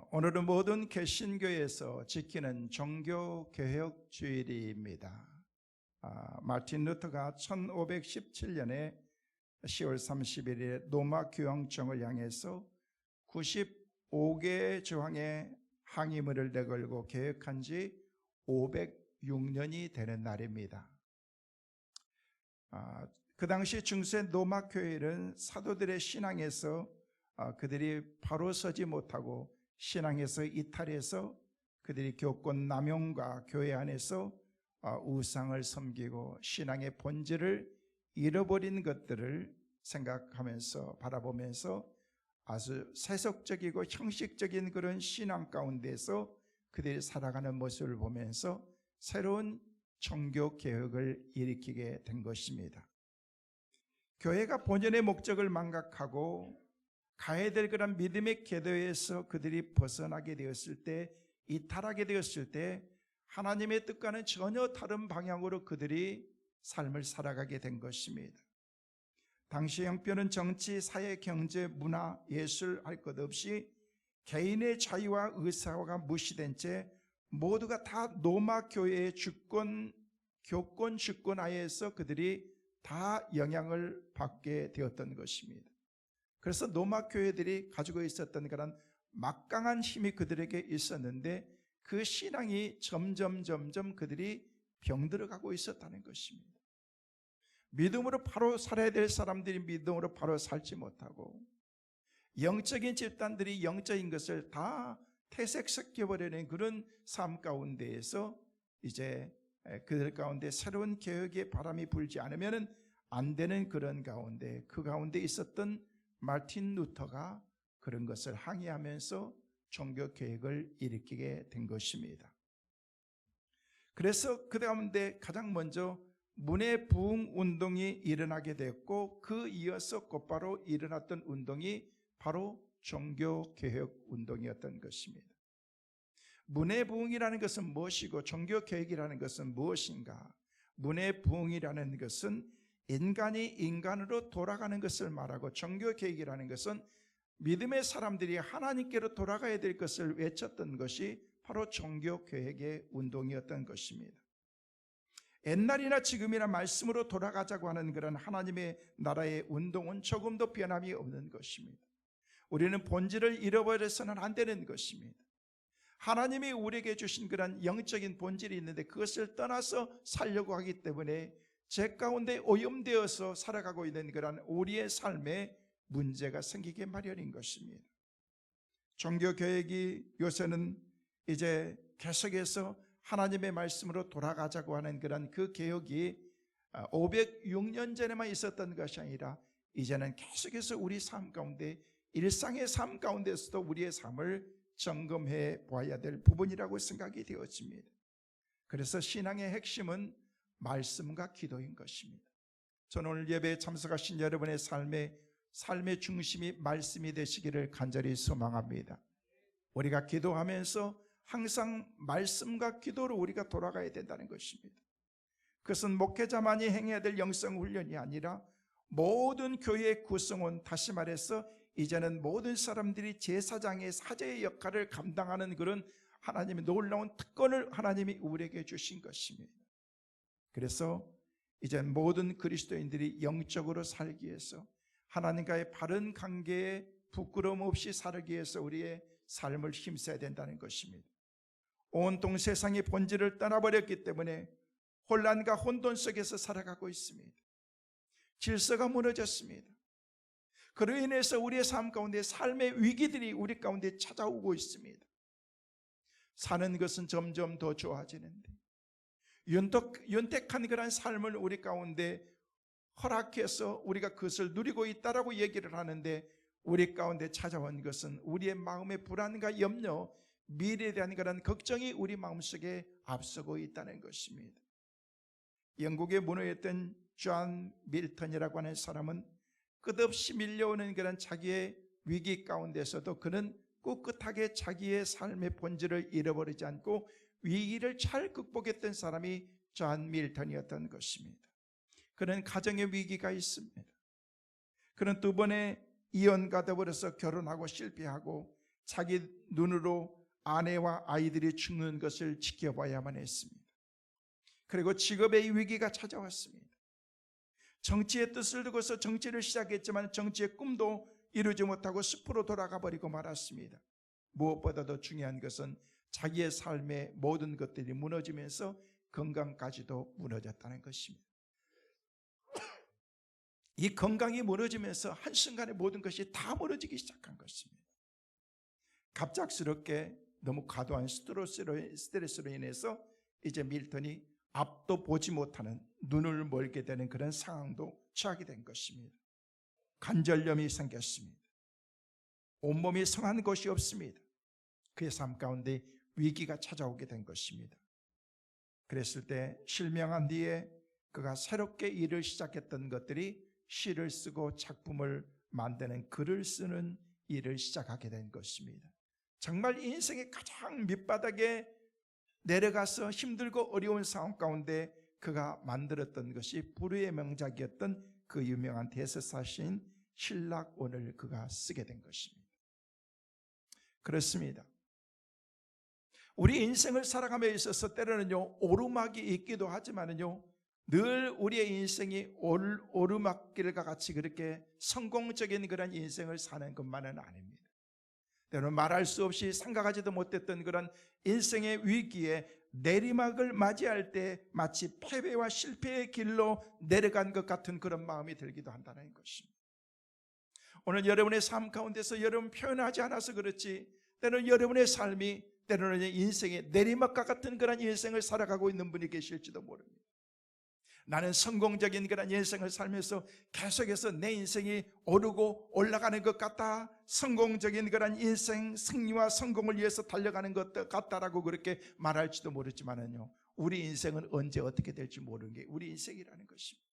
오늘은 모든 개신교에서 지키는 종교개혁주일입니다. 마틴 루터가 1517년에 10월 31일에 로마 교황청을 향해서 95개의 조항의 항의문을 내걸고 개혁한 지 506년이 되는 날입니다. 그 당시 중세 로마 교회는 사도들의 신앙에서 그들이 바로 서지 못하고 신앙에서 이탈해서 그들이 교권 남용과 교회 안에서 우상을 섬기고 신앙의 본질을 잃어버린 것들을 생각하면서 바라보면서 아주 세속적이고 형식적인 그런 신앙 가운데서 그들이 살아가는 모습을 보면서 새로운 종교 개혁을 일으키게 된 것입니다. 교회가 본연의 목적을 망각하고 가야 될 그런 믿음의 궤도에서 그들이 벗어나게 되었을 때, 이탈하게 되었을 때 하나님의 뜻과는 전혀 다른 방향으로 그들이 삶을 살아가게 된 것입니다. 당시 형편은 정치, 사회, 경제, 문화, 예술 할 것 없이 개인의 자유와 의사가 무시된 채 모두가 다 로마 교회의 교권 주권 하에서 그들이 다 영향을 받게 되었던 것입니다. 그래서 로마 교회들이 가지고 있었던 그런 막강한 힘이 그들에게 있었는데 그 신앙이 점점 그들이 병들어가고 있었다는 것입니다. 믿음으로 바로 살아야 될 사람들이 믿음으로 바로 살지 못하고 영적인 집단들이 영적인 것을 다 퇴색시켜버리는 그런 삶 가운데에서 이제 그들 가운데 새로운 개혁의 바람이 불지 않으면 안 되는 그런 가운데, 그 가운데 있었던 마틴 루터가 그런 것을 항의하면서 종교개혁을 일으키게 된 것입니다. 그래서 그 가운데 가장 먼저 문해부흥 운동이 일어나게 됐고, 그 이어서 곧바로 일어났던 운동이 바로 종교개혁 운동이었던 것입니다. 문해부흥이라는 것은 무엇이고 종교개혁이라는 것은 무엇인가? 문해부흥이라는 것은 인간이 인간으로 돌아가는 것을 말하고, 종교개혁이라는 것은 믿음의 사람들이 하나님께로 돌아가야 될 것을 외쳤던 것이 바로 종교개혁의 운동이었던 것입니다. 옛날이나 지금이나 말씀으로 돌아가자고 하는 그런 하나님의 나라의 운동은 조금도 변함이 없는 것입니다. 우리는 본질을 잃어버려서는 안 되는 것입니다. 하나님이 우리에게 주신 그런 영적인 본질이 있는데 그것을 떠나서 살려고 하기 때문에 제 가운데 오염되어서 살아가고 있는 그런 우리의 삶에 문제가 생기게 마련인 것입니다. 종교개혁이 요새는 이제 계속해서 하나님의 말씀으로 돌아가자고 하는 그런 그 개혁이 506년 전에만 있었던 것이 아니라 이제는 계속해서 우리 삶 가운데, 일상의 삶 가운데서도 우리의 삶을 점검해 보아야 될 부분이라고 생각이 되어집니다. 그래서 신앙의 핵심은 말씀과 기도인 것입니다. 저는 오늘 예배에 참석하신 여러분의 삶의 중심이 말씀이 되시기를 간절히 소망합니다. 우리가 기도하면서 항상 말씀과 기도로 우리가 돌아가야 된다는 것입니다. 그것은 목회자만이 행해야 될 영성 훈련이 아니라 모든 교회의 구성원, 다시 말해서 이제는 모든 사람들이 제사장의 사제의 역할을 감당하는 그런 하나님의 놀라운 특권을 하나님이 우리에게 주신 것입니다. 그래서 이제 모든 그리스도인들이 영적으로 살기 위해서, 하나님과의 바른 관계에 부끄러움 없이 살기 위해서 우리의 삶을 힘써야 된다는 것입니다. 온통 세상의 본질을 떠나버렸기 때문에 혼란과 혼돈 속에서 살아가고 있습니다. 질서가 무너졌습니다. 그로 인해서 우리의 삶 가운데 삶의 위기들이 우리 가운데 찾아오고 있습니다. 사는 것은 점점 더 좋아지는데 윤택한 그런 삶을 우리 가운데 허락해서 우리가 그것을 누리고 있다라고 얘기를 하는데, 우리 가운데 찾아온 것은 우리의 마음의 불안과 염려, 미래에 대한 그런 걱정이 우리 마음속에 앞서고 있다는 것입니다. 영국의 문호였던 존 밀턴이라고 하는 사람은 끝없이 밀려오는 그런 자기의 위기 가운데서도 그는 꿋꿋하게 자기의 삶의 본질을 잃어버리지 않고 위기를 잘 극복했던 사람이 존 밀턴이었던 것입니다. 그는 가정의 위기가 있습니다. 그는 2번의 이혼가 되어버려서 결혼하고 실패하고 자기 눈으로 아내와 아이들이 죽는 것을 지켜봐야만 했습니다. 그리고 직업의 위기가 찾아왔습니다. 정치의 뜻을 두고서 정치를 시작했지만 정치의 꿈도 이루지 못하고 숲으로 돌아가 버리고 말았습니다. 무엇보다도 중요한 것은 자기의 삶의 모든 것들이 무너지면서 건강까지도 무너졌다는 것입니다. 이 건강이 무너지면서 한순간에 모든 것이 다 무너지기 시작한 것입니다. 갑작스럽게 너무 과도한 스트레스로 인해서 이제 밀턴이 앞도 보지 못하는 눈을 멀게 되는 그런 상황도 처하게 된 것입니다. 관절염이 생겼습니다. 온몸이 성한 곳이 없습니다. 그의 삶 가운데 위기가 찾아오게 된 것입니다. 그랬을 때 실명한 뒤에 그가 새롭게 일을 시작했던 것들이 시를 쓰고 작품을 만드는 글을 쓰는 일을 시작하게 된 것입니다. 정말 인생의 가장 밑바닥에 내려가서 힘들고 어려운 상황 가운데 그가 만들었던 것이 불후의 명작이었던 그 유명한 대서사시인 신락원을 그가 쓰게 된 것입니다. 그렇습니다. 우리 인생을 살아감에 있어서 때로는요 오르막이 있기도 하지만은요 늘 우리의 인생이 오르막길과 같이 그렇게 성공적인 그런 인생을 사는 것만은 아닙니다. 때로는 말할 수 없이 생각하지도 못했던 그런 인생의 위기에 내리막을 맞이할 때 마치 패배와 실패의 길로 내려간 것 같은 그런 마음이 들기도 한다는 것입니다. 오늘 여러분의 삶 가운데서 여러분 표현하지 않아서 그렇지 때로는 여러분의 삶이 때로는 인생의 내리막과 같은 그런 인생을 살아가고 있는 분이 계실지도 모릅니다. 나는 성공적인 그런 인생을 살면서 계속해서 내 인생이 오르고 올라가는 것 같다, 성공적인 그런 인생 승리와 성공을 위해서 달려가는 것 같다라고 그렇게 말할지도 모르지만은요 우리 인생은 언제 어떻게 될지 모르는 게 우리 인생이라는 것입니다.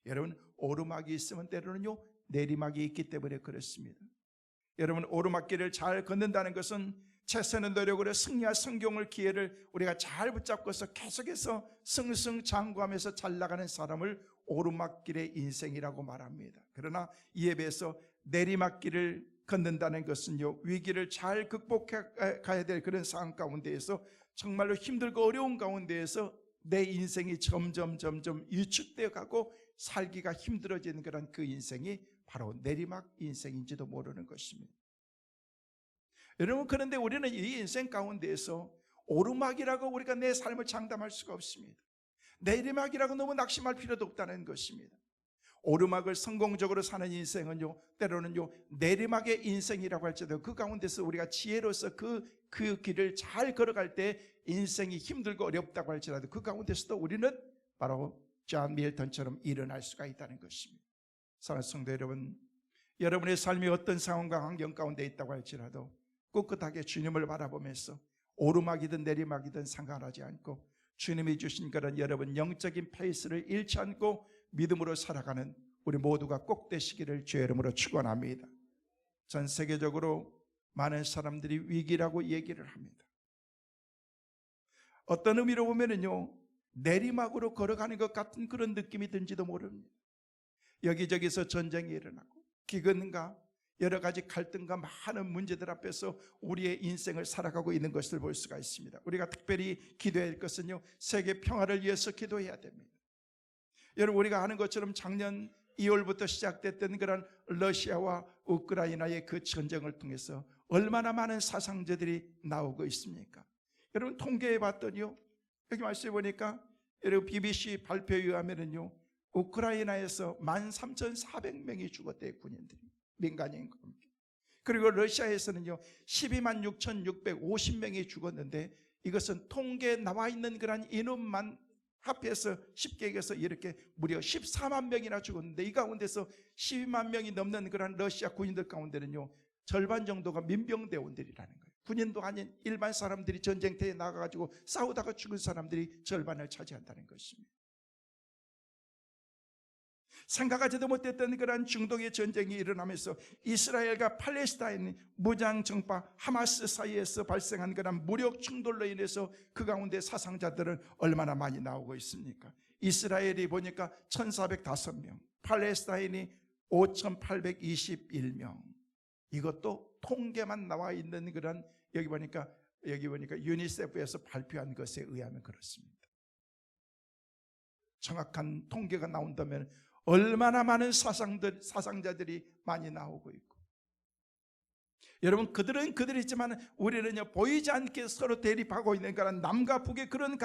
여러분 오르막이 있으면 때로는요 내리막이 있기 때문에 그렇습니다. 여러분 오르막길을 잘 걷는다는 것은 최선의 노력으로 승리와 성공을 기회를 우리가 잘 붙잡고서 계속해서 승승장구하면서 잘 나가는 사람을 오르막길의 인생이라고 말합니다. 그러나 이에 비해서 내리막길을 걷는다는 것은요 위기를 잘 극복해 가야 될 그런 상황 가운데에서 정말로 힘들고 어려운 가운데에서 내 인생이 점점 위축되어 가고 살기가 힘들어지는 그런 그 인생이 바로 내리막 인생인지도 모르는 것입니다. 여러분 그런데 우리는 이 인생 가운데에서 오르막이라고 우리가 내 삶을 장담할 수가 없습니다. 내리막이라고 너무 낙심할 필요도 없다는 것입니다. 오르막을 성공적으로 사는 인생은요 때로는요 내리막의 인생이라고 할지라도 그 가운데서 우리가 지혜로서 그 길을 잘 걸어갈 때 인생이 힘들고 어렵다고 할지라도 그 가운데서도 우리는 바로 존 밀턴처럼 일어날 수가 있다는 것입니다. 사랑하는 성도 여러분, 여러분의 삶이 어떤 상황과 환경 가운데 있다고 할지라도 꿋꿋하게 주님을 바라보면서 오르막이든 내리막이든 상관하지 않고 주님이 주신 그런 여러분 영적인 페이스를 잃지 않고 믿음으로 살아가는 우리 모두가 꼭 되시기를 주의 이름으로 축원합니다. 전 세계적으로 많은 사람들이 위기라고 얘기를 합니다. 어떤 의미로 보면은요 내리막으로 걸어가는 것 같은 그런 느낌이 든지도 모릅니다. 여기저기서 전쟁이 일어나고 기근과 여러 가지 갈등과 많은 문제들 앞에서 우리의 인생을 살아가고 있는 것을 볼 수가 있습니다. 우리가 특별히 기도해야 할 것은요 세계 평화를 위해서 기도해야 됩니다. 여러분 우리가 아는 것처럼 작년 2월부터 시작됐던 그런 러시아와 우크라이나의 그 전쟁을 통해서 얼마나 많은 사상자들이 나오고 있습니까? 여러분 통계해 봤더니요 여기 말씀해 보니까 여러분 BBC 발표에 의하면은요 우크라이나에서 13,400명이 죽었대요. 군인들이 민간인과 함께. 그리고 러시아에서는요 126,650명이 죽었는데 이것은 통계에 나와 있는 그런 인원만 합해서 쉽게 얘기해서 이렇게 무려 14만 명이나 죽었는데 이 가운데서 12만 명이 넘는 그런 러시아 군인들 가운데는요 절반 정도가 민병대원들이라는 거예요. 군인도 아닌 일반 사람들이 전쟁터에 나가가지고 싸우다가 죽은 사람들이 절반을 차지한다는 것입니다. 생각하지도 못했던 그런 중동의 전쟁이 일어나면서 이스라엘과 팔레스타인 무장 정파 하마스 사이에서 발생한 그런 무력 충돌로 인해서 그 가운데 사상자들은 얼마나 많이 나오고 있습니까? 이스라엘이 보니까 1,405명, 팔레스타인이 5,821명. 이것도 통계만 나와 있는 그런 여기 보니까 유니세프에서 발표한 것에 의하면 그렇습니다. 정확한 통계가 나온다면 얼마나 많은 사상자들이 많이 나오고 있고, 여러분 그들은 그들이지만 우리는요 보이지 않게 서로 대립하고 있는 그런 남과 북의 그런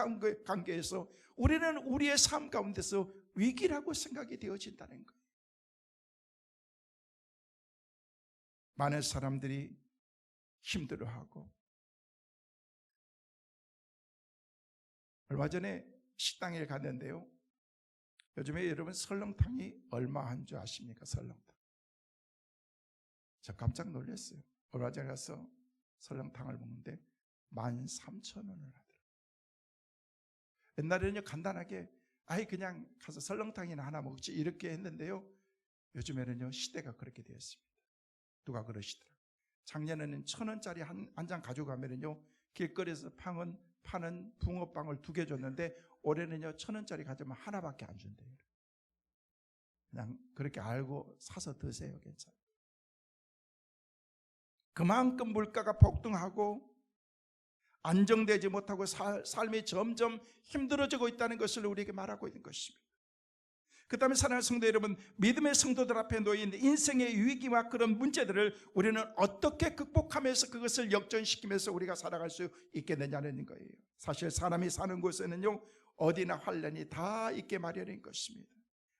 관계에서 우리는 우리의 삶 가운데서 위기라고 생각이 되어진다는 거예요. 많은 사람들이 힘들어하고, 얼마 전에 식당에 갔는데요, 요즘에 여러분 설렁탕이 얼마 한 줄 아십니까? 설렁탕. 저 깜짝 놀랐어요. 얼마 전에 가서 설렁탕을 먹는데 13,000원을 하더라고요. 옛날에는요 간단하게 그냥 가서 설렁탕이나 하나 먹지 이렇게 했는데요, 요즘에는요 시대가 그렇게 되었습니다. 누가 그러시더라고요. 작년에는 1,000원짜리 한 장 가져가면은요 길거리에서 파는 붕어빵을 2개 줬는데 올해는요 1,000원짜리 가져오면 하나밖에 안 준대요. 그냥 그렇게 알고 사서 드세요. 괜찮아요. 그만큼 물가가 폭등하고 안정되지 못하고 삶이 점점 힘들어지고 있다는 것을 우리에게 말하고 있는 것입니다. 그 다음에 사랑하는 성도 여러분, 믿음의 성도들 앞에 놓인 인생의 위기와 그런 문제들을 우리는 어떻게 극복하면서 그것을 역전시키면서 우리가 살아갈 수 있겠느냐는 거예요. 사실 사람이 사는 곳에는요 어디나 환란이 다 있게 마련인 것입니다.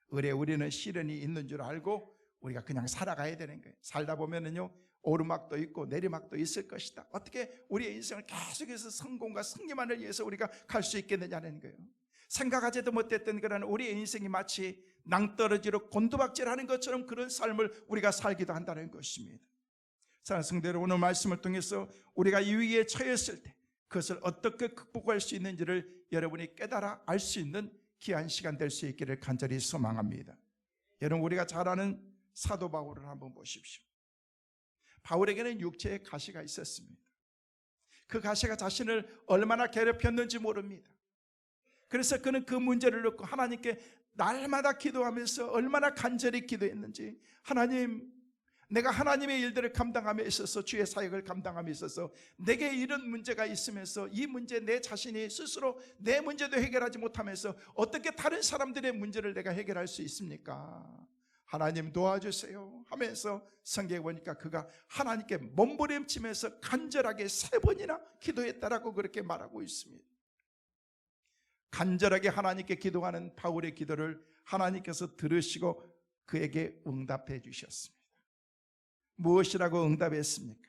우리는 시련이 있는 줄 알고 우리가 그냥 살아가야 되는 거예요. 살다 보면은요 오르막도 있고 내리막도 있을 것이다. 어떻게 우리의 인생을 계속해서 성공과 승리만을 위해서 우리가 갈 수 있겠느냐는 거예요. 생각하지도 못했던 그런 우리의 인생이 마치 낭떠러지로 곤두박질하는 것처럼 그런 삶을 우리가 살기도 한다는 것입니다. 사랑하는 성도 여러분, 오늘 말씀을 통해서 우리가 이 위기에 처했을 때 그것을 어떻게 극복할 수 있는지를 여러분이 깨달아 알 수 있는 귀한 시간 될 수 있기를 간절히 소망합니다. 여러분, 우리가 잘 아는 사도 바울을 한번 보십시오. 바울에게는 육체의 가시가 있었습니다. 그 가시가 자신을 얼마나 괴롭혔는지 모릅니다. 그래서 그는 그 문제를 놓고 하나님께 날마다 기도하면서 얼마나 간절히 기도했는지, 하나님, 내가 하나님의 일들을 감당함에 있어서, 주의 사역을 감당함에 있어서 내게 이런 문제가 있으면서 이 문제 내 자신이 스스로 내 문제도 해결하지 못하면서 어떻게 다른 사람들의 문제를 내가 해결할 수 있습니까? 하나님 도와주세요 하면서 성경에 보니까 그가 하나님께 몸부림치면서 간절하게 3번이나 기도했다라고 그렇게 말하고 있습니다. 간절하게 하나님께 기도하는 바울의 기도를 하나님께서 들으시고 그에게 응답해 주셨습니다. 무엇이라고 응답했습니까?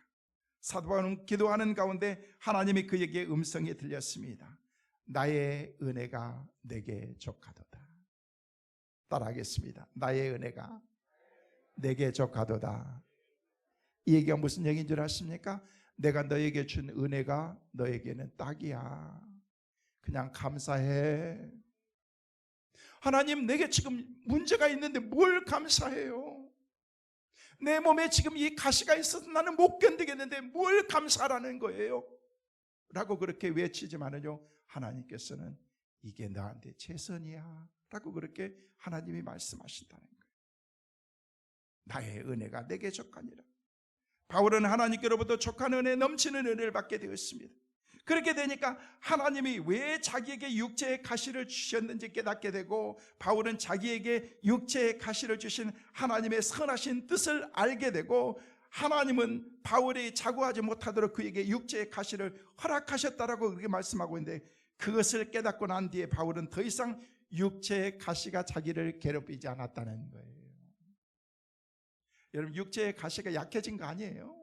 사도 바울은 기도하는 가운데 하나님이 그에게 음성이 들렸습니다. 나의 은혜가 내게 족하도다. 따라하겠습니다. 나의 은혜가 내게 족하도다. 이 얘기가 무슨 얘기인 줄 아십니까? 내가 너에게 준 은혜가 너에게는 딱이야. 그냥 감사해. 하나님, 내게 지금 문제가 있는데 뭘 감사해요? 내 몸에 지금 이 가시가 있어서 나는 못 견디겠는데 뭘 감사하라는 거예요? 라고 그렇게 외치지만은요, 하나님께서는 이게 너한테 최선이야 라고 그렇게 하나님이 말씀하신다는 거예요. 나의 은혜가 내게 족하니라. 바울은 하나님께로부터 족한 은혜, 넘치는 은혜를 받게 되었습니다. 그렇게 되니까 하나님이 왜 자기에게 육체의 가시를 주셨는지 깨닫게 되고, 바울은 자기에게 육체의 가시를 주신 하나님의 선하신 뜻을 알게 되고, 하나님은 바울이 자고하지 못하도록 그에게 육체의 가시를 허락하셨다라고 그렇게 말씀하고 있는데, 그것을 깨닫고 난 뒤에 바울은 더 이상 육체의 가시가 자기를 괴롭히지 않았다는 거예요. 여러분, 육체의 가시가 약해진 거 아니에요.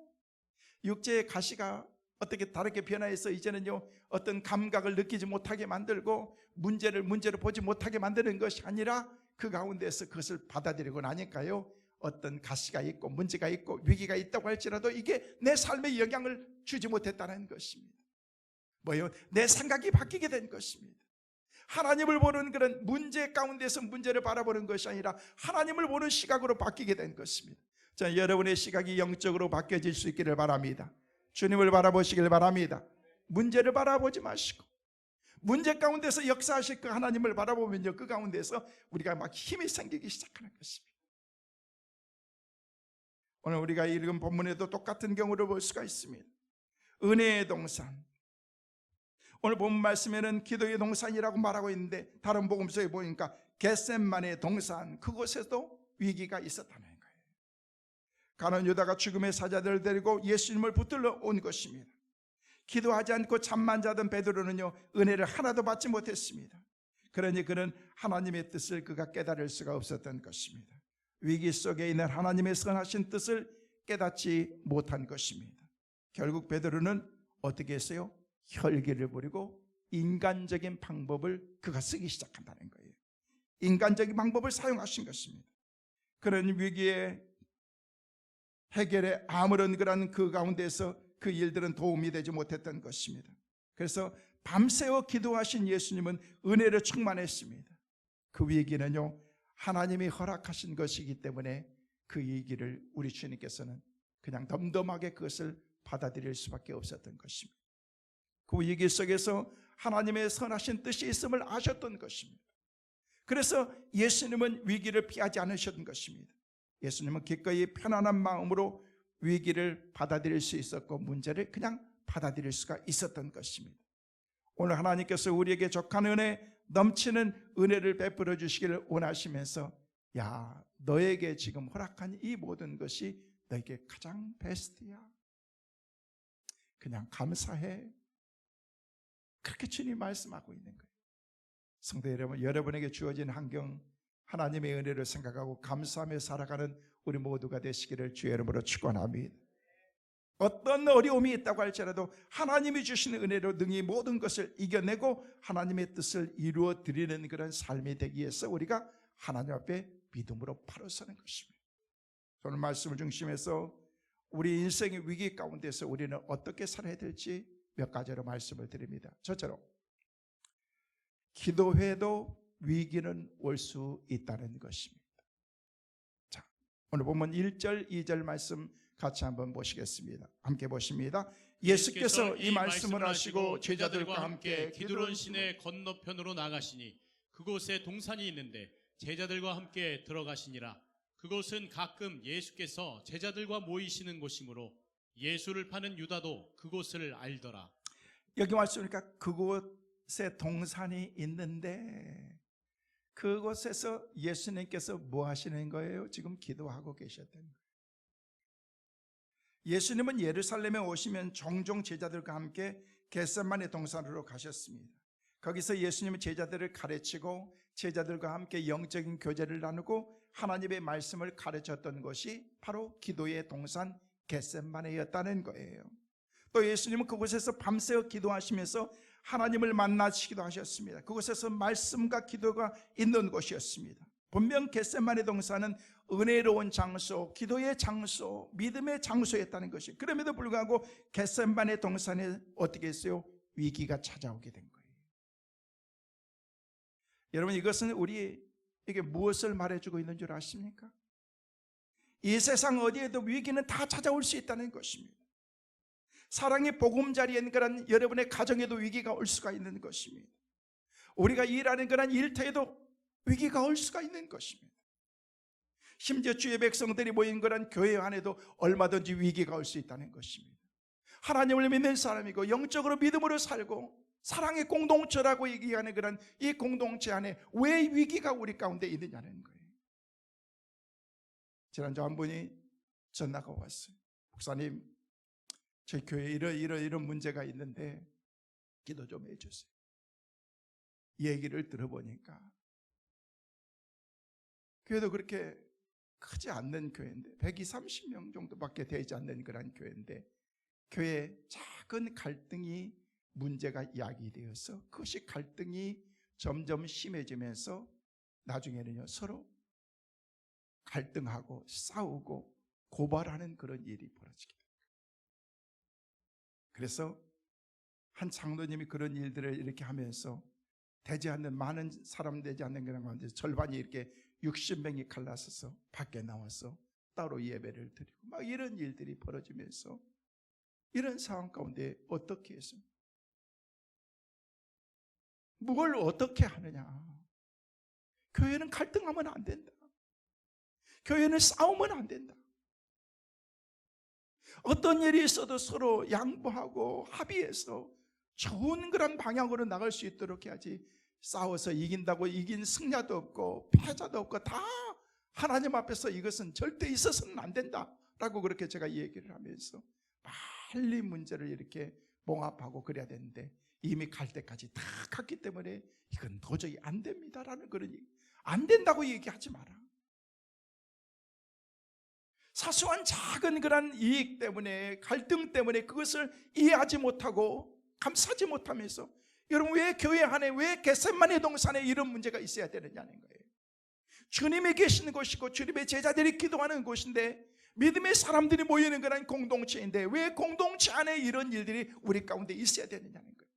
육체의 가시가 어떻게 다르게 변화해서 이제는요 어떤 감각을 느끼지 못하게 만들고 문제를 문제로 보지 못하게 만드는 것이 아니라 그 가운데서 그것을 받아들이고 나니까요 어떤 가시가 있고 문제가 있고 위기가 있다고 할지라도 이게 내 삶에 영향을 주지 못했다는 것입니다. 뭐예요? 내 생각이 바뀌게 된 것입니다. 하나님을 보는 그런 문제 가운데서 문제를 바라보는 것이 아니라 하나님을 보는 시각으로 바뀌게 된 것입니다. 자, 여러분의 시각이 영적으로 바뀌어질 수 있기를 바랍니다. 주님을 바라보시길 바랍니다. 문제를 바라보지 마시고 문제 가운데서 역사하실 그 하나님을 바라보면요 그 가운데서 우리가 막 힘이 생기기 시작하는 것입니다. 오늘 우리가 읽은 본문에도 똑같은 경우를 볼 수가 있습니다. 은혜의 동산. 오늘 본문 말씀에는 기도의 동산이라고 말하고 있는데 다른 복음서에 보니까 겟셋마네 동산, 그곳에도 위기가 있었다는 거예요. 가룟 유다가 죽음의 사자들을 데리고 예수님을 붙들러 온 것입니다. 기도하지 않고 잠만 자던 베드로는요, 은혜를 하나도 받지 못했습니다. 그러니 그는 하나님의 뜻을 그가 깨달을 수가 없었던 것입니다. 위기 속에 있는 하나님의 선하신 뜻을 깨닫지 못한 것입니다. 결국 베드로는 어떻게 했어요? 혈기를 부리고 인간적인 방법을 그가 쓰기 시작한다는 거예요. 인간적인 방법을 사용하신 것입니다. 그런 위기에 해결에 아무런 그런 그 가운데서 그 일들은 도움이 되지 못했던 것입니다. 그래서 밤새워 기도하신 예수님은 은혜로 충만했습니다. 그 위기는요, 하나님이 허락하신 것이기 때문에 그 위기를 우리 주님께서는 그냥 덤덤하게 그것을 받아들일 수밖에 없었던 것입니다. 그 위기 속에서 하나님의 선하신 뜻이 있음을 아셨던 것입니다. 그래서 예수님은 위기를 피하지 않으셨던 것입니다. 예수님은 기꺼이 편안한 마음으로 위기를 받아들일 수 있었고 문제를 그냥 받아들일 수가 있었던 것입니다. 오늘 하나님께서 우리에게 족한 은혜, 넘치는 은혜를 베풀어 주시기를 원하시면서, 야, 너에게 지금 허락한 이 모든 것이 너에게 가장 베스트야. 그냥 감사해. 그렇게 주님 말씀하고 있는 거예요. 성도 여러분, 여러분에게 주어진 환경, 하나님의 은혜를 생각하고 감사하며 살아가는 우리 모두가 되시기를 주의 이름으로 축원합니다. 어떤 어려움이 있다고 할지라도 하나님이 주시는 은혜로 능히 모든 것을 이겨내고 하나님의 뜻을 이루어 드리는 그런 삶이 되기 위해서 우리가 하나님 앞에 믿음으로 바로 서는 것입니다. 오늘 말씀을 중심해서 우리 인생의 위기 가운데서 우리는 어떻게 살아야 될지 몇 가지로 말씀을 드립니다. 첫째로, 기도해도 위기는 올 수 있다는 것입니다. 자, 오늘 보면 1절, 2절 말씀 같이 한번 보시겠습니다. 함께 보십니다. 예수께서 이 말씀을 하시고 제자들과 함께 기드론 시내 건너편으로 나가시니 그곳에 동산이 있는데 제자들과 함께 들어가시니라. 그곳은 가끔 예수께서 제자들과 모이시는 곳이므로 예수를 파는 유다도 그곳을 알더라. 여기 말씀이니까 그곳에 동산이 있는데 그곳에서 예수님께서 뭐 하시는 거예요? 지금 기도하고 계셨던 거예요. 예수님은 예루살렘에 오시면 종종 제자들과 함께 겟셋마네 동산으로 가셨습니다. 거기서 예수님은 제자들을 가르치고 제자들과 함께 영적인 교제를 나누고 하나님의 말씀을 가르쳤던 것이 바로 기도의 동산 겟셋마네였다는 거예요. 또 예수님은 그곳에서 밤새워 기도하시면서 하나님을 만나시기도 하셨습니다. 그곳에서 말씀과 기도가 있는 곳이었습니다. 분명 겟셋마네 동산은 은혜로운 장소, 기도의 장소, 믿음의 장소였다는 것이, 그럼에도 불구하고 겟셋마네 동산에 어떻게 했어요? 위기가 찾아오게 된 거예요. 여러분, 이것은 우리에게 무엇을 말해주고 있는 줄 아십니까? 이 세상 어디에도 위기는 다 찾아올 수 있다는 것입니다. 사랑의 보금자리인 그런 여러분의 가정에도 위기가 올 수가 있는 것입니다. 우리가 일하는 그런 일터에도 위기가 올 수가 있는 것입니다. 심지어 주의 백성들이 모인 그런 교회 안에도 얼마든지 위기가 올 수 있다는 것입니다. 하나님을 믿는 사람이고 영적으로 믿음으로 살고 사랑의 공동체라고 얘기하는 그런 이 공동체 안에 왜 위기가 우리 가운데 있느냐는 거예요. 지난주 한 분이 전화가 왔어요. 목사님, 저희 교회에 이런 문제가 있는데 기도 좀 해주세요. 얘기를 들어보니까 교회도 그렇게 크지 않는 교회인데 120, 30명 정도밖에 되지 않는 그런 교회인데 교회에 작은 갈등이 문제가 야기되어서 그것이 갈등이 점점 심해지면서 나중에는요 서로 갈등하고 싸우고 고발하는 그런 일이 벌어지게 됩니다. 그래서 한 장로님이 그런 일들을 이렇게 하면서 되지 않는 많은 사람 되지 않는 그런 가운데 절반이 이렇게 60명이 갈라서서 밖에 나와서 따로 예배를 드리고 막 이런 일들이 벌어지면서 이런 상황 가운데 어떻게 했습니까? 뭘 어떻게 하느냐? 교회는 갈등하면 안 된다. 교회는 싸우면 안 된다. 어떤 일이 있어도 서로 양보하고 합의해서 좋은 그런 방향으로 나갈 수 있도록 해야지. 싸워서 이긴다고 이긴 승자도 없고 패자도 없고 다 하나님 앞에서 이것은 절대 있어서는 안 된다라고 그렇게 제가 얘기를 하면서 빨리 문제를 이렇게 봉합하고 그래야 되는데 이미 갈 때까지 다 갔기 때문에 이건 도저히 안 됩니다라는 그런 얘기. 안 된다고 얘기하지 마라. 사소한 작은 그런 이익 때문에, 갈등 때문에 그것을 이해하지 못하고 감싸지 못하면서, 여러분 왜 교회 안에, 왜 겟세마네 동산에 이런 문제가 있어야 되느냐는 거예요. 주님이 계시는 곳이고 주님의 제자들이 기도하는 곳인데, 믿음의 사람들이 모이는 그런 공동체인데 왜 공동체 안에 이런 일들이 우리 가운데 있어야 되느냐는 거예요.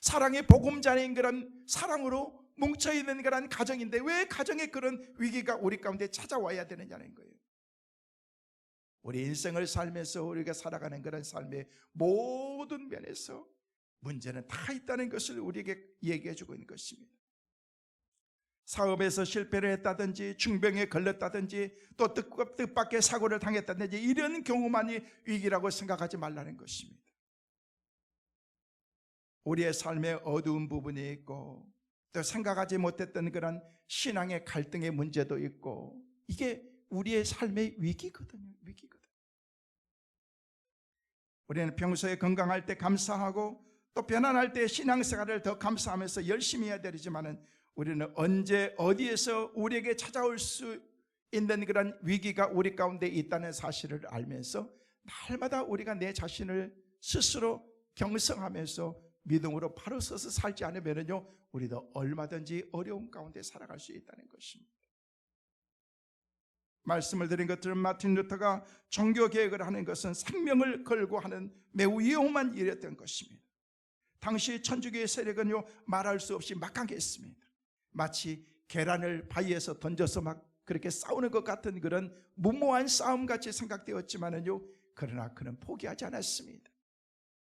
사랑의 보금자리인 그런 사랑으로 뭉쳐있는 그런 가정인데 왜 가정에 그런 위기가 우리 가운데 찾아와야 되느냐는 거예요. 우리 인생을 살면서 우리가 살아가는 그런 삶의 모든 면에서 문제는 다 있다는 것을 우리에게 얘기해 주고 있는 것입니다. 사업에서 실패를 했다든지 중병에 걸렸다든지 또 뜻밖의 사고를 당했다든지 이런 경우만이 위기라고 생각하지 말라는 것입니다. 우리의 삶에 어두운 부분이 있고 또 생각하지 못했던 그런 신앙의 갈등의 문제도 있고 이게 우리의 삶의 위기거든요. 위기거든요. 우리는 평소에 건강할 때 감사하고 또 편안할 때 신앙생활을 더 감사하면서 열심히 해야 되지만은 우리는 언제 어디에서 우리에게 찾아올 수 있는 그런 위기가 우리 가운데 있다는 사실을 알면서 날마다 우리가 내 자신을 스스로 경성하면서 믿음으로 바로 서서 살지 않으면요 우리도 얼마든지 어려운 가운데 살아갈 수 있다는 것입니다. 말씀을 드린 것처럼 마틴 루터가 종교개혁을 하는 것은 생명을 걸고 하는 매우 위험한 일이었던 것입니다. 당시 천주교의 세력은요 말할 수 없이 막강했습니다. 마치 계란을 바위에서 던져서 막 그렇게 싸우는 것 같은 그런 무모한 싸움같이 생각되었지만은요 그러나 그는 포기하지 않았습니다.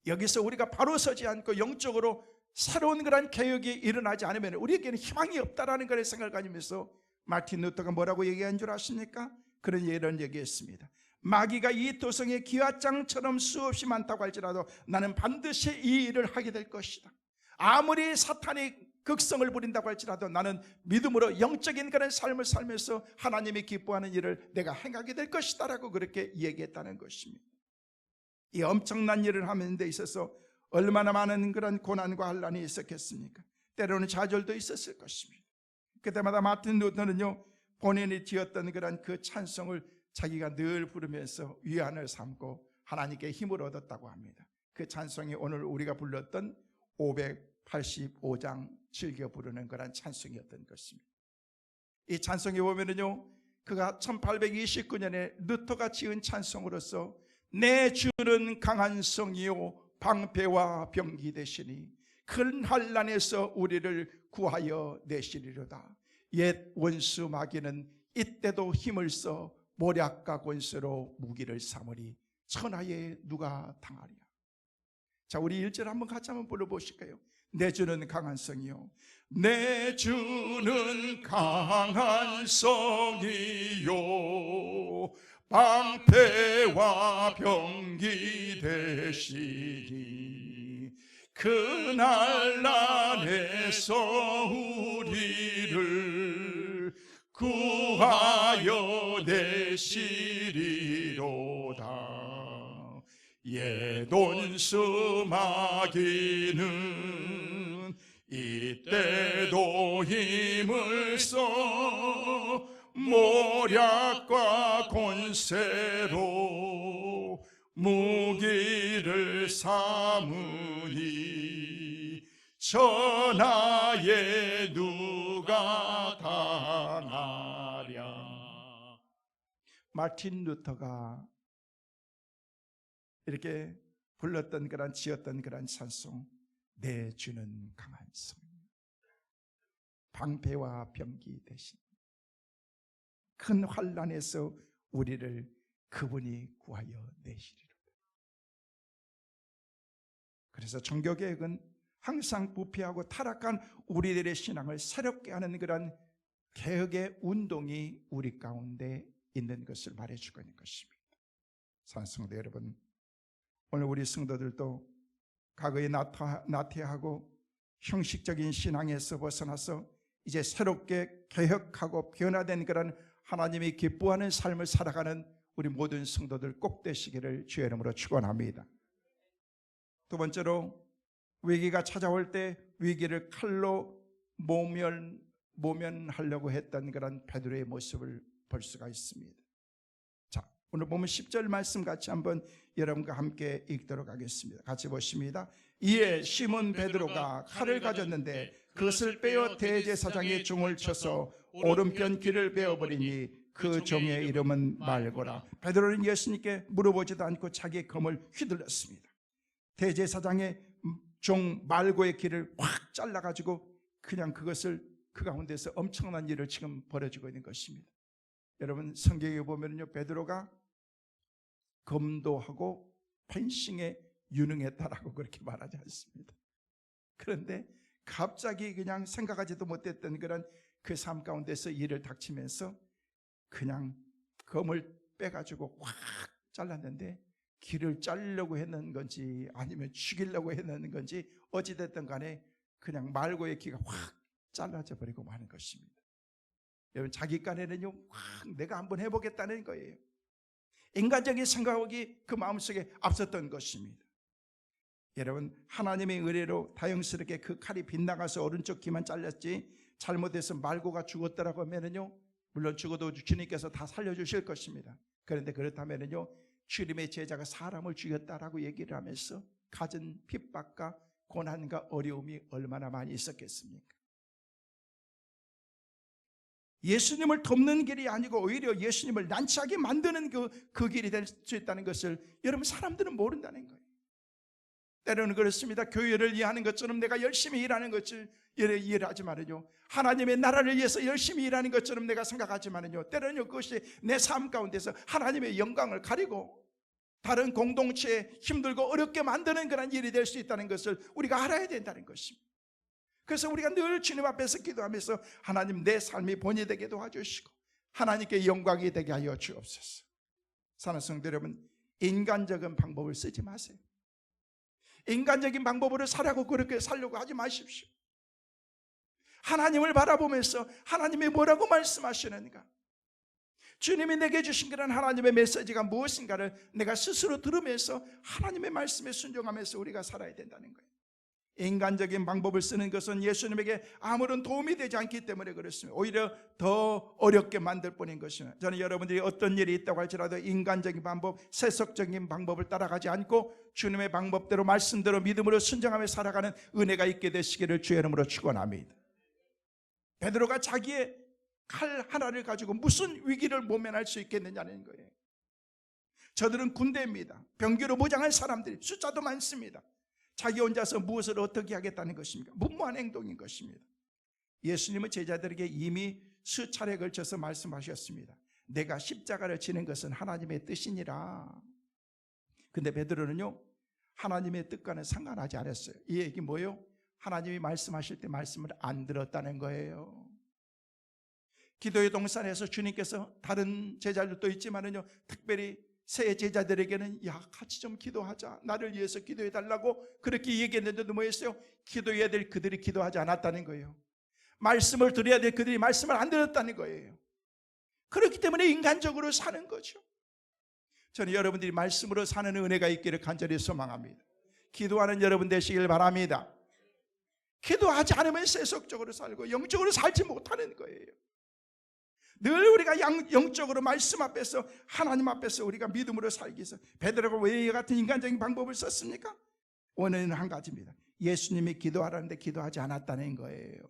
여기서 우리가 바로 서지 않고 영적으로 새로운 그런 개혁이 일어나지 않으면 우리에게는 희망이 없다라는 걸 생각을 가지면서 마틴 루터가 뭐라고 얘기한 줄 아십니까? 그런 이런 얘기했습니다. 마귀가 이 도성에 기와장처럼 수없이 많다고 할지라도 나는 반드시 이 일을 하게 될 것이다. 아무리 사탄이 극성을 부린다고 할지라도 나는 믿음으로 영적인 그런 삶을 살면서 하나님이 기뻐하는 일을 내가 행하게 될 것이다 라고 그렇게 얘기했다는 것입니다. 이 엄청난 일을 하는 데 있어서 얼마나 많은 그런 고난과 환난이 있었겠습니까? 때로는 좌절도 있었을 것입니다. 그때마다 마틴 루터는요 본인이 지었던 그런 그 찬송을 자기가 늘 부르면서 위안을 삼고 하나님께 힘을 얻었다고 합니다. 그 찬송이 오늘 우리가 불렀던 585장 즐겨 부르는 그런 찬송이었던 것입니다. 이 찬송에 보면은요 그가 1829년에 루터가 지은 찬송으로서 내 주는 강한 성이요 방패와 병기 되시니 큰 환난에서 우리를 구하여 내시리로다. 옛 원수 마귀는 이때도 힘을 써 모략과 권세로 무기를 삼으리 천하에 누가 당하랴. 자, 우리 1절 한번 같이 한번 불러보실까요? 내 주는 강한 성이요 내 주는 강한 성이요 방패와 병기 되시니 그 난란에서 우리를 구하여 내시리로다. 옛 원수 마귀는 이때도 힘을 써 모략과 권세로 무기를 삼으니 천하에 누가 당하랴. 마틴 루터가 이렇게 불렀던 그런 지었던 그런 찬송 내 주는 강한 성 방패와 병기 대신 큰 환난에서 우리를 그분이 구하여 내시리로다. 그래서 종교개혁은 항상 부패하고 타락한 우리들의 신앙을 새롭게 하는 그런 개혁의 운동이 우리 가운데 있는 것을 말해주고 있는 것입니다. 사랑하는 성도 여러분, 오늘 우리 성도들도 과거에 나태하고 형식적인 신앙에서 벗어나서 이제 새롭게 개혁하고 변화된 그런 하나님이 기뻐하는 삶을 살아가는 우리 모든 성도들 꼭 되시기를 주의 이름으로 축원합니다. 두 번째로, 위기가 찾아올 때 위기를 칼로 모면하려고 했던 그런 베드로의 모습을 볼 수가 있습니다. 자, 오늘 보면 10절 말씀 같이 한번 여러분과 함께 읽도록 하겠습니다. 같이 보십니다. 이에 시몬 베드로가 칼을 가졌는데 그것을 빼어 대제사장의 종을 쳐서 오른편 귀를 베어버리니 그 종의 이름은 말고라. 베드로는 예수님께 물어보지도 않고 자기의 검을 휘둘렀습니다. 대제사장의 종 말고의 귀를 확 잘라가지고 그냥 그것을 그 가운데서 엄청난 일을 지금 벌어지고 있는 것입니다. 여러분, 성경에 보면요, 베드로가 검도하고 펜싱에 유능했다라고 그렇게 말하지 않습니다. 그런데 갑자기 그냥 생각하지도 못했던 그런 그 삶 가운데서 일을 닥치면서 그냥 검을 빼가지고 확 잘랐는데, 귀를 자르려고 했는 건지 아니면 죽이려고 했는 건지 어찌됐든 간에 그냥 말고의 귀가 확 잘라져 버리고 마는 것입니다. 여러분, 자기 깐에는요, 확 내가 한번 해보겠다는 거예요. 인간적인 생각이 그 마음속에 앞섰던 것입니다. 여러분, 하나님의 은혜로 다행스럽게 그 칼이 빗나가서 오른쪽 귀만 잘렸지, 잘못해서 말고가 죽었더라고 하면은요, 물론 죽어도 주님께서 다 살려주실 것입니다. 그런데 그렇다면은요, 주님의 제자가 사람을 죽였다라고 얘기를 하면서 갖은 핍박과 고난과 어려움이 얼마나 많이 있었겠습니까? 예수님을 돕는 길이 아니고 오히려 예수님을 난처하게 만드는 그 길이 될 수 있다는 것을 여러분, 사람들은 모른다는 거예요. 때로는 그렇습니다. 교회를 이해하는 것처럼 내가 열심히 일하는 것을 이해를 하지만은요, 하나님의 나라를 위해서 열심히 일하는 것처럼 내가 생각하지만은요, 때로는 그것이 내 삶 가운데서 하나님의 영광을 가리고 다른 공동체에 힘들고 어렵게 만드는 그런 일이 될 수 있다는 것을 우리가 알아야 된다는 것입니다. 그래서 우리가 늘 주님 앞에서 기도하면서 하나님, 내 삶이 본이 되게 도와주시고 하나님께 영광이 되게 하여 주옵소서. 사랑하는 성도 여러분, 인간적인 방법을 쓰지 마세요. 인간적인 방법으로 살라고 그렇게 살려고 하지 마십시오. 하나님을 바라보면서 하나님이 뭐라고 말씀하시는가, 주님이 내게 주신 그런 하나님의 메시지가 무엇인가를 내가 스스로 들으면서 하나님의 말씀에 순종하면서 우리가 살아야 된다는 거예요. 인간적인 방법을 쓰는 것은 예수님에게 아무런 도움이 되지 않기 때문에 그렇습니다. 오히려 더 어렵게 만들 뿐인 것입니다. 저는 여러분들이 어떤 일이 있다고 할지라도 인간적인 방법, 세속적인 방법을 따라가지 않고 주님의 방법대로, 말씀대로, 믿음으로 순종하며 살아가는 은혜가 있게 되시기를 주의 이름으로 축원합니다. 베드로가 자기의 칼 하나를 가지고 무슨 위기를 모면할 수 있겠느냐는 거예요. 저들은 군대입니다. 병기로 무장한 사람들이 숫자도 많습니다. 자기 혼자서 무엇을 어떻게 하겠다는 것입니까? 무모한 행동인 것입니다. 예수님은 제자들에게 이미 수차례에 걸쳐서 말씀하셨습니다. 내가 십자가를 지는 것은 하나님의 뜻이니라. 근데 베드로는요, 하나님의 뜻과는 상관하지 않았어요. 이 얘기 뭐예요? 하나님이 말씀하실 때 말씀을 안 들었다는 거예요. 기도의 동산에서 주님께서 다른 제자들도 있지만은요, 특별히 새 제자들에게는 야, 같이 좀 기도하자, 나를 위해서 기도해 달라고 그렇게 얘기했는데도 뭐였어요? 기도해야 될 그들이 기도하지 않았다는 거예요. 말씀을 들어야 될 그들이 말씀을 안 들었다는 거예요. 그렇기 때문에 인간적으로 사는 거죠. 저는 여러분들이 말씀으로 사는 은혜가 있기를 간절히 소망합니다. 기도하는 여러분 되시길 바랍니다. 기도하지 않으면 세속적으로 살고 영적으로 살지 못하는 거예요. 늘 우리가 영적으로 말씀 앞에서, 하나님 앞에서 우리가 믿음으로 살기 위해서 베드로가 왜 이 같은 인간적인 방법을 썼습니까? 원인은 한 가지입니다. 예수님이 기도하라는데 기도하지 않았다는 거예요.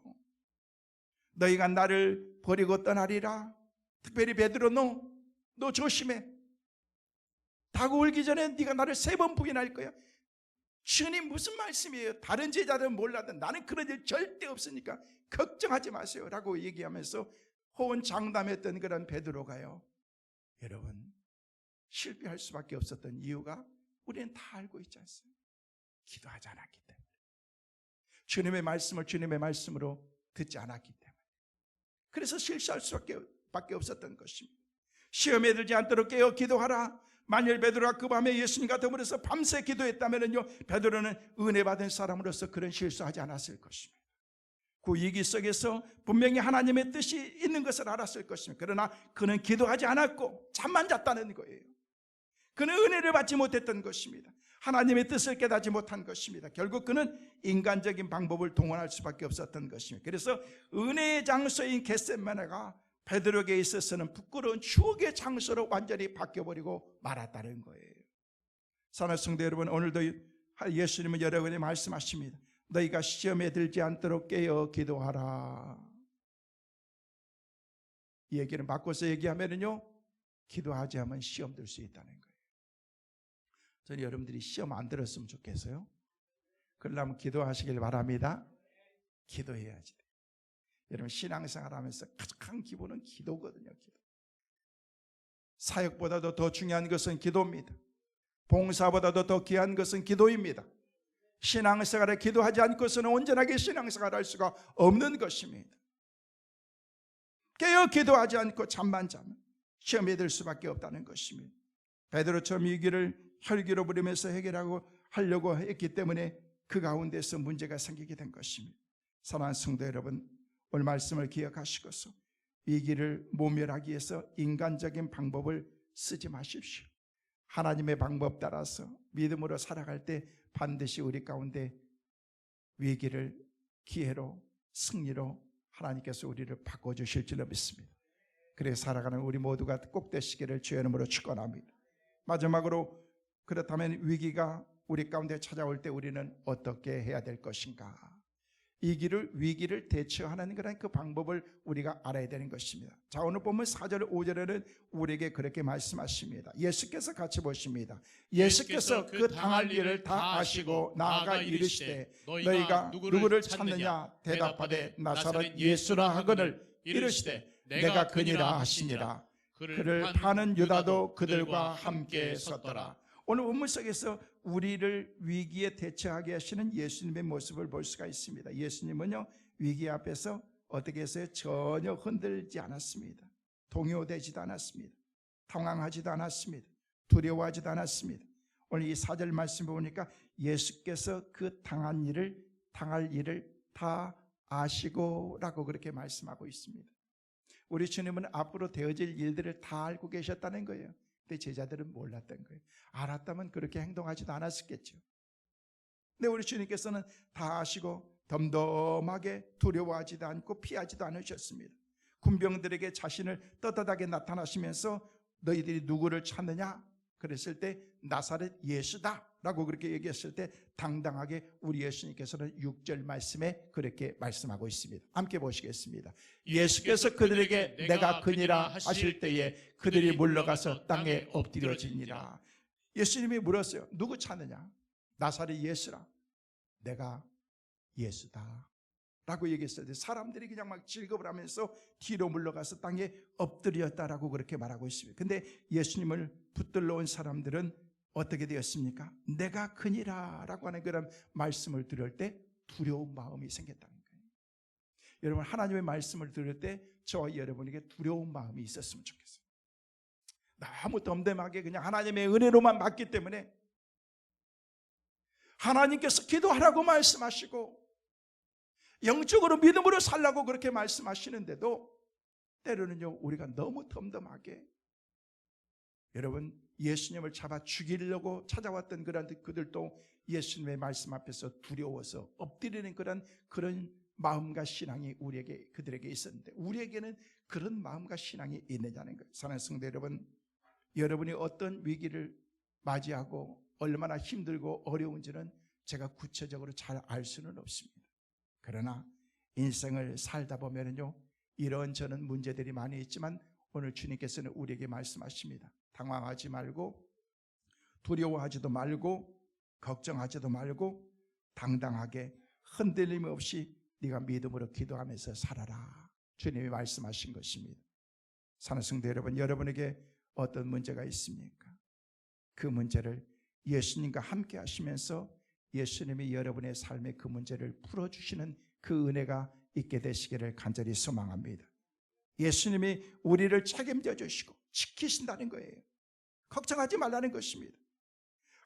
너희가 나를 버리고 떠나리라. 특별히 베드로, 너 조심해. 닭 울기 전에 네가 나를 3번 부인할 거야. 주님 무슨 말씀이에요? 다른 제자들은 몰라도 나는 그런 일 절대 없으니까 걱정하지 마세요 라고 얘기하면서 호언장담했던 그런 베드로가요, 여러분, 실패할 수밖에 없었던 이유가 우리는 다 알고 있지 않습니까? 기도하지 않았기 때문에, 주님의 말씀을 주님의 말씀으로 듣지 않았기 때문에, 그래서 실수할 수밖에 없었던 것입니다. 시험에 들지 않도록 깨어 기도하라. 만일 베드로가 그 밤에 예수님과 더불어서 밤새 기도했다면요, 베드로는 은혜 받은 사람으로서 그런 실수하지 않았을 것입니다. 그 위기 속에서 분명히 하나님의 뜻이 있는 것을 알았을 것입니다. 그러나 그는 기도하지 않았고 잠만 잤다는 거예요. 그는 은혜를 받지 못했던 것입니다. 하나님의 뜻을 깨닫지 못한 것입니다. 결국 그는 인간적인 방법을 동원할 수밖에 없었던 것입니다. 그래서 은혜의 장소인 겟세마네가 베드로에게 있어서는 부끄러운 추억의 장소로 완전히 바뀌어버리고 말았다는 거예요. 사랑하는 성도 여러분, 오늘도 예수님은 여러분에게 말씀하십니다. 너희가 시험에 들지 않도록 깨어 기도하라. 이 얘기는 바꿔서 얘기하면요, 기도하지 않으면 시험 들 수 있다는 거예요. 저는 여러분들이 시험 안 들었으면 좋겠어요. 그러려면 기도하시길 바랍니다. 기도해야지. 여러분, 신앙생활 하면서 가장 기본은 기도거든요. 기도. 사역보다도 더 중요한 것은 기도입니다. 봉사보다도 더 귀한 것은 기도입니다. 신앙생활에 기도하지 않고서는 온전하게 신앙생활을 할 수가 없는 것입니다. 깨어 기도하지 않고 잠만 자면 시험에 들 수밖에 없다는 것입니다. 베드로처럼 위기를 혈기로 부리면서 하려고 했기 때문에 그 가운데서 문제가 생기게 된 것입니다. 사랑하는 성도 여러분, 오늘 말씀을 기억하시고서 위기를 모멸하기 위해서 인간적인 방법을 쓰지 마십시오. 하나님의 방법 따라서 믿음으로 살아갈 때 반드시 우리 가운데 위기를 기회로, 승리로 하나님께서 우리를 바꿔주실 줄로 믿습니다. 그래서 살아가는 우리 모두가 꼭 되시기를 주의 이름으로 축원합니다. 마지막으로, 그렇다면 위기가 우리 가운데 찾아올 때 우리는 어떻게 해야 될 것인가? 위기를 대처하는 그런 그 방법을 우리가 알아야 되는 것입니다. 자, 오늘 보면 4절 5절에는 우리에게 그렇게 말씀하십니다. 예수께서 같이 보십니다. 예수께서 그 당할 일을 다 아시고 나아가 이르시되 너희가 누구를 찾느냐 대답하되 나사렛 예수라 하거늘 이르시되 내가 그니라 하시니라. 그를 파는 유다도 그들과 함께 섰더라. 오늘 본문 속에서 우리를 위기에 대처하게 하시는 예수님의 모습을 볼 수가 있습니다. 예수님은요, 위기 앞에서 어떻게 해서요? 전혀 흔들지 않았습니다. 동요되지도 않았습니다. 당황하지도 않았습니다. 두려워하지도 않았습니다. 오늘 이 4절 말씀 보니까 예수께서 그 당할 일을 다 아시고 라고 그렇게 말씀하고 있습니다. 우리 주님은 앞으로 되어질 일들을 다 알고 계셨다는 거예요. 근데 제자들은 몰랐던 거예요. 알았다면 그렇게 행동하지도 않았겠죠. 근데 우리 주님께서는 다 아시고 덤덤하게 두려워하지도 않고 피하지도 않으셨습니다. 군병들에게 자신을 떳떳하게 나타나시면서 너희들이 누구를 찾느냐? 그랬을 때 나사렛 예수다 라고 그렇게 얘기했을 때 당당하게 우리 예수님께서는 6절 말씀에 그렇게 말씀하고 있습니다. 함께 보시겠습니다. 예수께서 그들에게 내가 그니라 하실 때에 그들이 물러가서 땅에 엎드려지니라. 예수님이 물었어요. 누구 찾느냐? 나사렛 예수라. 내가 예수다 라고 얘기했을 때 사람들이 그냥 막 질겁을 하면서 뒤로 물러가서 땅에 엎드렸다라고 그렇게 말하고 있습니다. 근데 예수님을 붙들러 온 사람들은 어떻게 되었습니까? 내가 그니라 라고 하는 그런 말씀을 들을 때 두려운 마음이 생겼다는 거예요. 여러분, 하나님의 말씀을 들을 때 저와 여러분에게 두려운 마음이 있었으면 좋겠어요. 너무 덤덤하게 그냥 하나님의 은혜로만 받기 때문에 하나님께서 기도하라고 말씀하시고 영적으로 믿음으로 살라고 그렇게 말씀하시는데도 때로는요, 우리가 너무 덤덤하게, 여러분, 예수님을 잡아 죽이려고 찾아왔던 그들도 예수님의 말씀 앞에서 두려워서 엎드리는 그런 마음과 신앙이 그들에게 있었는데 우리에게는 그런 마음과 신앙이 있느냐는 거예요. 사랑하는 성도 여러분, 여러분이 어떤 위기를 맞이하고 얼마나 힘들고 어려운지는 제가 구체적으로 잘 알 수는 없습니다. 그러나 인생을 살다 보면요, 이런저런 문제들이 많이 있지만 오늘 주님께서는 우리에게 말씀하십니다. 당황하지 말고 두려워하지도 말고 걱정하지도 말고 당당하게 흔들림 없이 네가 믿음으로 기도하면서 살아라. 주님이 말씀하신 것입니다. 사랑하는 성도 여러분, 여러분에게 어떤 문제가 있습니까? 그 문제를 예수님과 함께 하시면서 예수님이 여러분의 삶의 그 문제를 풀어주시는 그 은혜가 있게 되시기를 간절히 소망합니다. 예수님이 우리를 책임져 주시고 지키신다는 거예요. 걱정하지 말라는 것입니다.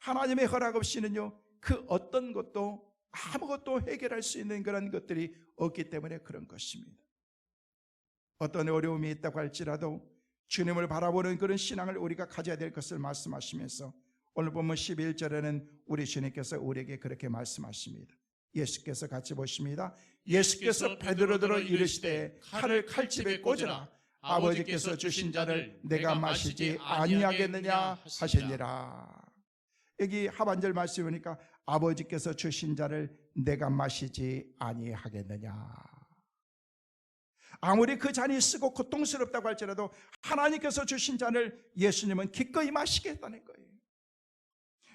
하나님의 허락 없이는요, 그 어떤 것도 아무것도 해결할 수 있는 그런 것들이 없기 때문에 그런 것입니다. 어떤 어려움이 있다고 할지라도 주님을 바라보는 그런 신앙을 우리가 가져야 될 것을 말씀하시면서 오늘 보면 11절에는 우리 주님께서 우리에게 그렇게 말씀하십니다. 예수께서 같이 보십니다. 예수께서 베드로더러 이르시되 칼을 칼집에 꽂으라. 아버지께서 주신 잔을 내가 마시지 아니하겠느냐 하시니라. 여기 하반절 말씀을 보니까 아버지께서 주신 잔을 내가 마시지 아니하겠느냐. 아무리 그 잔이 쓰고 고통스럽다고 할지라도 하나님께서 주신 잔을 예수님은 기꺼이 마시겠다는 거예요.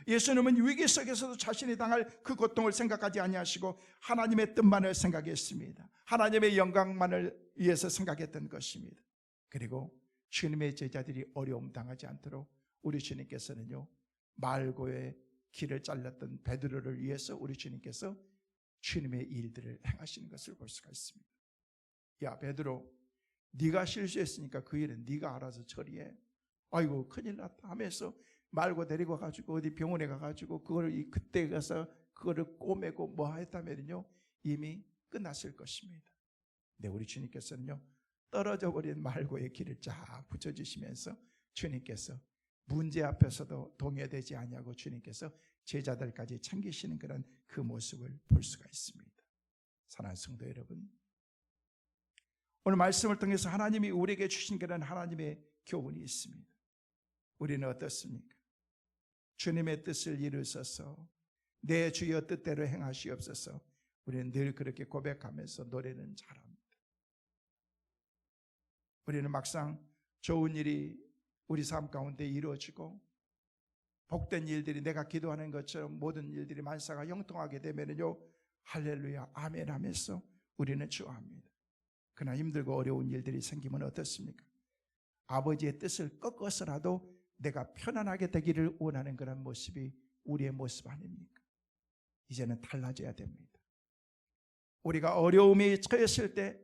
예수님은 위기 속에서도 자신이 당할 그 고통을 생각하지 아니하시고 하나님의 뜻만을 생각했습니다. 하나님의 영광만을 위해서 생각했던 것입니다. 그리고 주님의 제자들이 어려움 당하지 않도록 우리 주님께서는요, 말고의 길을 잘랐던 베드로를 위해서 우리 주님께서 주님의 일들을 행하시는 것을 볼 수가 있습니다. 야 베드로, 네가 실수했으니까 그 일은 네가 알아서 처리해. 아이고 큰일 났다 하면서 말고 데리고 가지고 어디 병원에 가가지고 그걸 그때 가서 그거를 꼬매고 뭐 했다면요 이미 끝났을 것입니다. 근데 우리 주님께서는요, 떨어져 버린 말고의 길을 쫙 붙여주시면서 주님께서 문제 앞에서도 동요되지 아니하고 주님께서 제자들까지 챙기시는 그런 그 모습을 볼 수가 있습니다. 사랑하는 성도 여러분, 오늘 말씀을 통해서 하나님이 우리에게 주신 그런 하나님의 교훈이 있습니다. 우리는 어떻습니까? 주님의 뜻을 이루소서, 내 주여 뜻대로 행하시옵소서. 우리는 늘 그렇게 고백하면서 노래는 잘합니다. 우리는 막상 좋은 일이 우리 삶 가운데 이루어지고 복된 일들이 내가 기도하는 것처럼 모든 일들이 만사가 형통하게 되면요, 할렐루야 아멘 하면서 우리는 좋아합니다. 그러나 힘들고 어려운 일들이 생기면 어떻습니까? 아버지의 뜻을 꺾어서라도 내가 편안하게 되기를 원하는 그런 모습이 우리의 모습 아닙니까? 이제는 달라져야 됩니다. 우리가 어려움에 처했을 때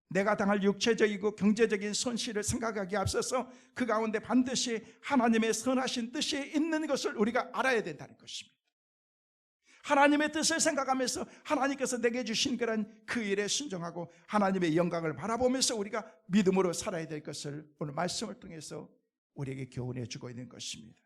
내가 당할 육체적이고 경제적인 손실을 생각하기에 앞서서 그 가운데 반드시 하나님의 선하신 뜻이 있는 것을 우리가 알아야 된다는 것입니다. 하나님의 뜻을 생각하면서 하나님께서 내게 주신 그런 그 일에 순종하고 하나님의 영광을 바라보면서 우리가 믿음으로 살아야 될 것을 오늘 말씀을 통해서 우리에게 교훈해 주고 있는 것입니다.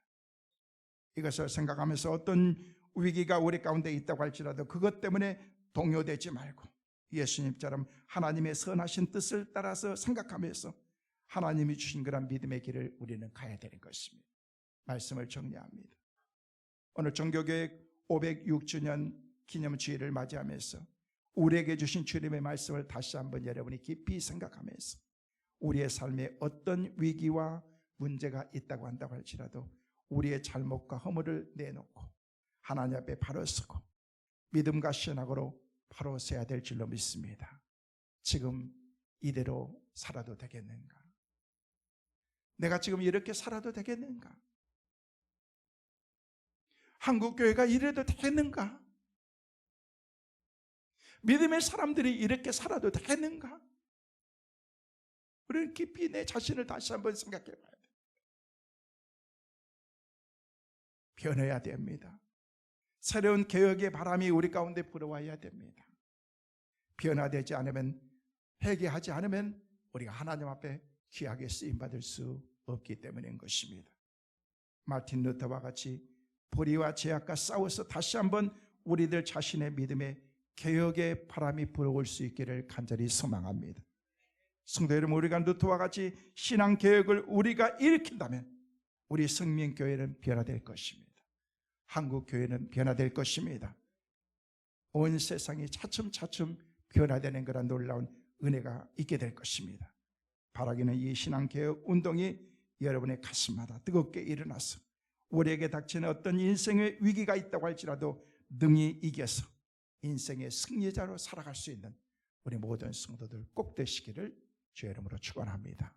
이것을 생각하면서 어떤 위기가 우리 가운데 있다고 할지라도 그것 때문에 동요되지 말고 예수님처럼 하나님의 선하신 뜻을 따라서 생각하면서 하나님이 주신 그런 믿음의 길을 우리는 가야 되는 것입니다. 말씀을 정리합니다. 오늘 종교교육 506주년 기념주일을 맞이하면서 우리에게 주신 주님의 말씀을 다시 한번 여러분이 깊이 생각하면서 우리의 삶에 어떤 위기와 문제가 있다고 한다고 할지라도 우리의 잘못과 허물을 내놓고 하나님 앞에 바로 서고 믿음과 신앙으로 바로 서야 될 줄로 믿습니다. 지금 이대로 살아도 되겠는가? 내가 지금 이렇게 살아도 되겠는가? 한국교회가 이래도 되겠는가? 믿음의 사람들이 이렇게 살아도 되겠는가? 우리는 깊이 내 자신을 다시 한번 생각해 봐야 됩니다. 변해야 됩니다. 새로운 개혁의 바람이 우리 가운데 불어와야 됩니다. 변화되지 않으면, 회개하지 않으면 우리가 하나님 앞에 귀하게 쓰임받을 수 없기 때문인 것입니다. 마틴 루터와 같이 불의와 죄악과 싸워서 다시 한번 우리들 자신의 믿음에 개혁의 바람이 불어올 수 있기를 간절히 소망합니다. 성도 여러분, 우리가 루터와 같이 신앙개혁을 우리가 일으킨다면 우리 성민교회는 변화될 것입니다. 한국교회는 변화될 것입니다. 온 세상이 차츰차츰 변화되는 그런 놀라운 은혜가 있게 될 것입니다. 바라기는 이 신앙개혁 운동이 여러분의 가슴마다 뜨겁게 일어나서 우리에게 닥치는 어떤 인생의 위기가 있다고 할지라도 능히 이겨서 인생의 승리자로 살아갈 수 있는 우리 모든 성도들 꼭 되시기를 주의 이름으로 축원합니다.